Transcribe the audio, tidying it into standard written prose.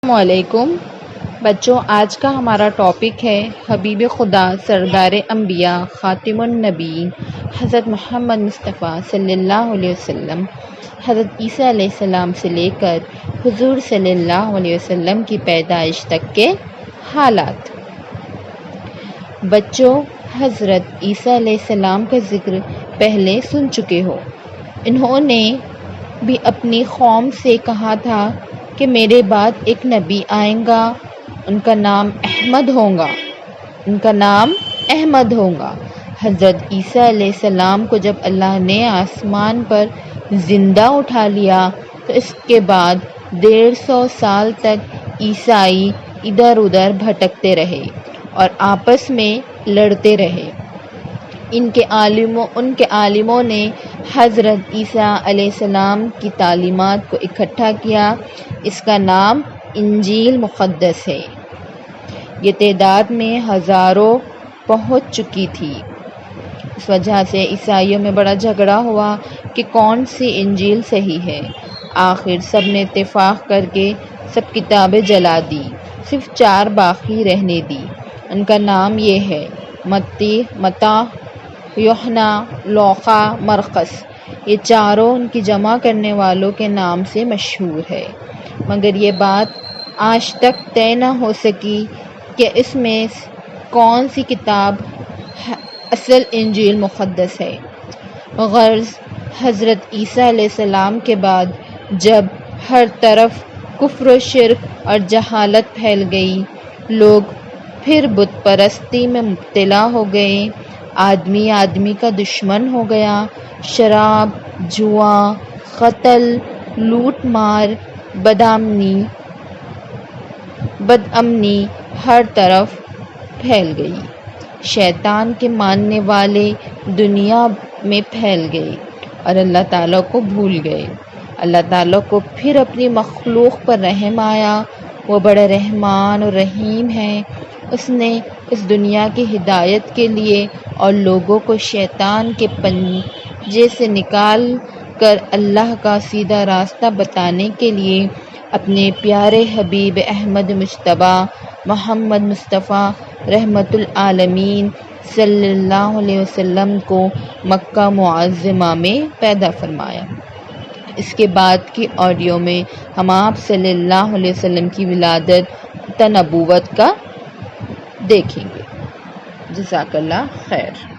السلام علیکم بچوں، آج کا ہمارا ٹاپک ہے حبیب خدا سردار انبیاء خاتم النبیین حضرت محمد مصطفیٰ صلی اللہ علیہ وسلم، حضرت عیسیٰ علیہ السلام سے لے کر حضور صلی اللہ علیہ وسلم کی پیدائش تک کے حالات۔ بچوں، حضرت عیسیٰ علیہ السلام کا ذکر پہلے سن چکے ہو۔ انہوں نے بھی اپنی قوم سے کہا تھا کہ میرے بعد ایک نبی آئیں گا، ان کا نام احمد ہوگا۔ حضرت عیسیٰ علیہ السلام کو جب اللہ نے آسمان پر زندہ اٹھا لیا تو اس کے بعد 150 سال تک عیسائی ادھر ادھر بھٹکتے رہے اور آپس میں لڑتے رہے۔ ان کے عالموں نے حضرت عیسیٰ علیہ السلام کی تعلیمات کو اکٹھا کیا، اس کا نام انجیل مقدس ہے۔ یہ تعداد میں ہزاروں پہنچ چکی تھی۔ اس وجہ سے عیسائیوں میں بڑا جھگڑا ہوا کہ کون سی انجیل صحیح ہے۔ آخر سب نے اتفاق کر کے سب کتابیں جلا دی، صرف 4 باقی رہنے دی۔ ان کا نام یہ ہے: متی، یوحنا، لوقا، مرقس۔ یہ چاروں ان کی جمع کرنے والوں کے نام سے مشہور ہے، مگر یہ بات آج تک طے نہ ہو سکی کہ اس میں کون سی کتاب اصل انجیل مقدس ہے۔ غرض حضرت عیسیٰ علیہ السلام کے بعد جب ہر طرف کفر و شرک اور جہالت پھیل گئی، لوگ پھر بت پرستی میں مبتلا ہو گئے، آدمی کا دشمن ہو گیا، شراب، جوا، قتل، لوٹ مار، بدامنی ہر طرف پھیل گئی۔ شیطان کے ماننے والے دنیا میں پھیل گئے اور اللہ تعالیٰ کو بھول گئے۔ اللہ تعالیٰ کو پھر اپنی مخلوق پر رحم آیا، وہ بڑا رحمان اور رحیم ہے۔ اس نے اس دنیا کی ہدایت کے لیے اور لوگوں کو شیطان کے پنجے سے نکال کر اللہ کا سیدھا راستہ بتانے کے لیے اپنے پیارے حبیب احمد مجتبیٰ محمد مصطفیٰ رحمت العالمین صلی اللہ علیہ وسلم کو مکہ معظمہ میں پیدا فرمایا۔ اس کے بعد کی آڈیو میں ہم آپ صلی اللہ علیہ وسلم کی ولادت و نبوت کا دیکھیں گے۔ جزاک اللہ خیر۔